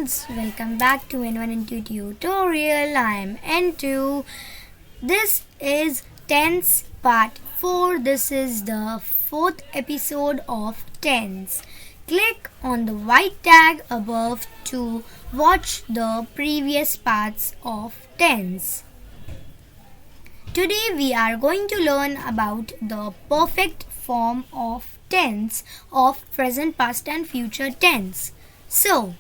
friends, welcome back to N1 tutorial. I am N2. This is tense part 4. This is the fourth episode of tense. Click on the white tag above to watch the previous parts of tense. Today we are going to learn about the perfect form of tense of present, past and future tense. So,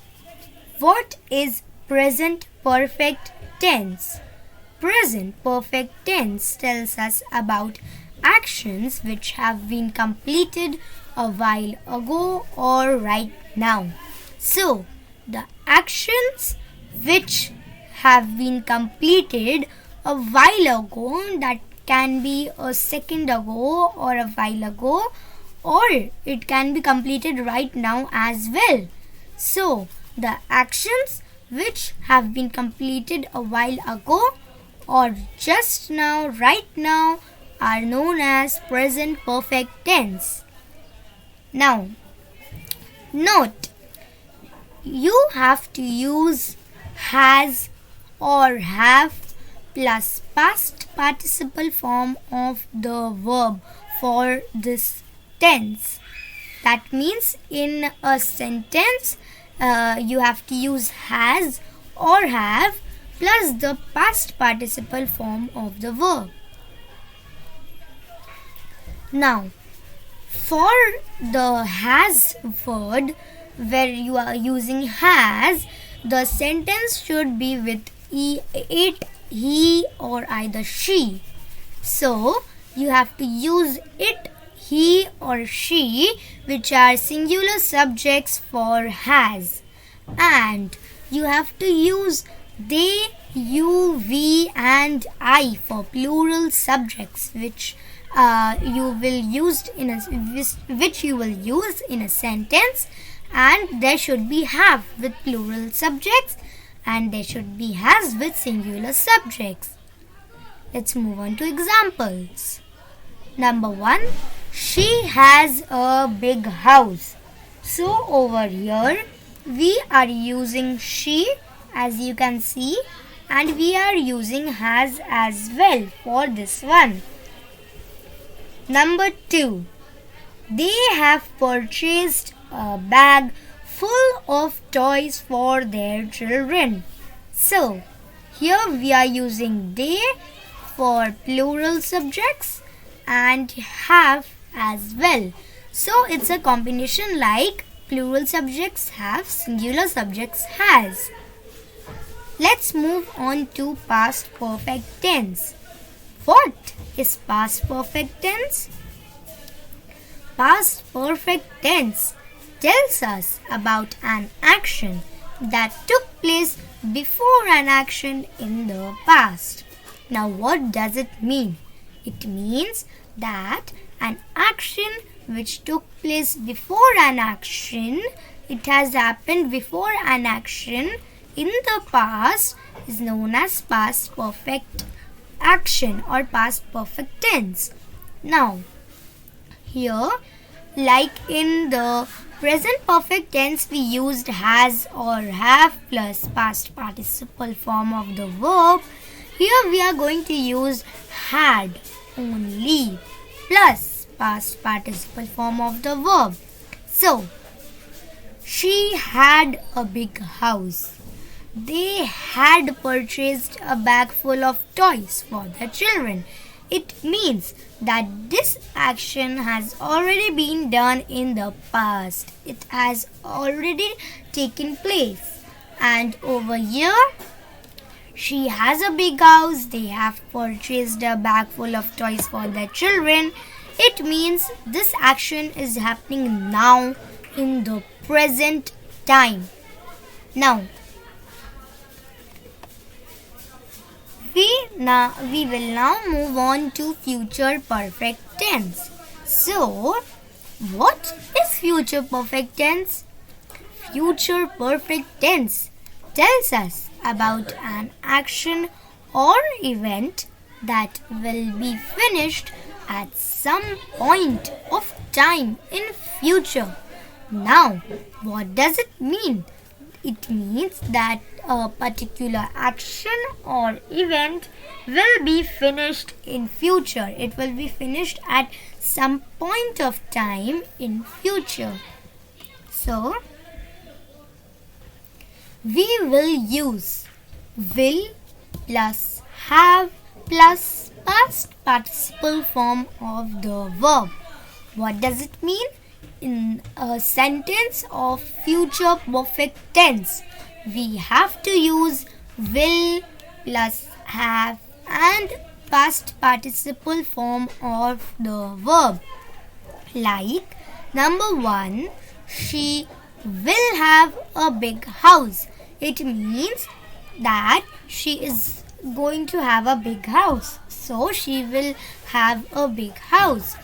what is present perfect tense? Present perfect tense tells us about actions which have been completed a while ago or right now. So, the actions which have been completed a while ago, that can be a second ago or a while ago, or it can be completed right now as well. So, the actions which have been completed a while ago or just now, right now, are known as present perfect tense. Now, note, you have to use has or have plus past participle form of the verb for this tense. That means in a sentence you have to use has or have plus the past participle form of the verb. Now, for the has word where you are using has, the sentence should be with it, he or either she. So, you have to use it, he or she, which are singular subjects for has. And you have to use they, you, we and I for plural subjects, which you will use in a sentence, and there should be have with plural subjects and there should be has with singular subjects. Let's move on to examples. Number 1, she has a big house. So over here we are using she, as you can see, and we are using has as well for this one. Number 2, they have purchased a bag full of toys for their children. So, here we are using they for plural subjects and have as well. So, it's a combination like plural subjects have, singular subjects has. Let's move on to past perfect tense. What is past perfect tense? Past perfect tense tells us about an action that took place before an action in the past. Now, what does it mean? It means that an action which took place before an action, it has happened before an action in the past, is known as past perfect action or past perfect tense. Now, here, like in the present perfect tense, we used has or have plus past participle form of the verb. Here we are going to use had only plus past participle form of the verb. So, she had a big house. They had purchased a bag full of toys for their children. It means that this action has already been done in the past. It has already taken place. And over here, she has a big house. They have purchased a bag full of toys for their children. It means this action is happening now in the present time. Now, we will now move on to future perfect tense. So, what is future perfect tense? Future perfect tense tells us about an action or event that will be finished at some point of time in future. Now, what does it mean? It means that a particular action or event will be finished in future. It will be finished at some point of time in future. So, we will use will plus have plus past participle form of the verb. What does it mean? In a sentence of future perfect tense, we have to use will plus have and past participle form of the verb. Like number 1, she will have a big house. It means that she is going to have a big house. So she will have a big house.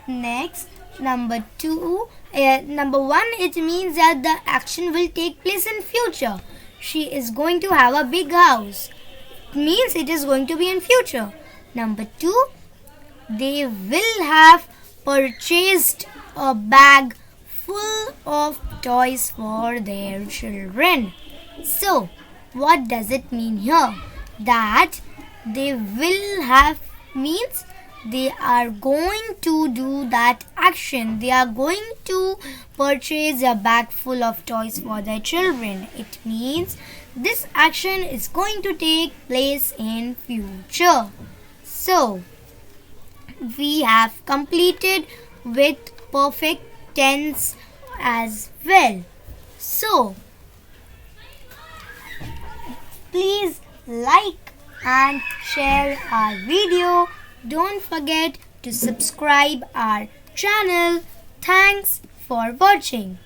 Next, number 1, it means that the action will take place in future. She is going to have a big house. It means it is going to be in future. Number 2, they will have purchased a bag full of toys for their children. So, what does it mean here? That they will have means they are going to do that action. They are going to purchase a bag full of toys for their children. It means this action is going to take place in future. So, we have completed with perfect tense as well. So, please like and share our video. Don't forget to subscribe our channel. Thanks for watching.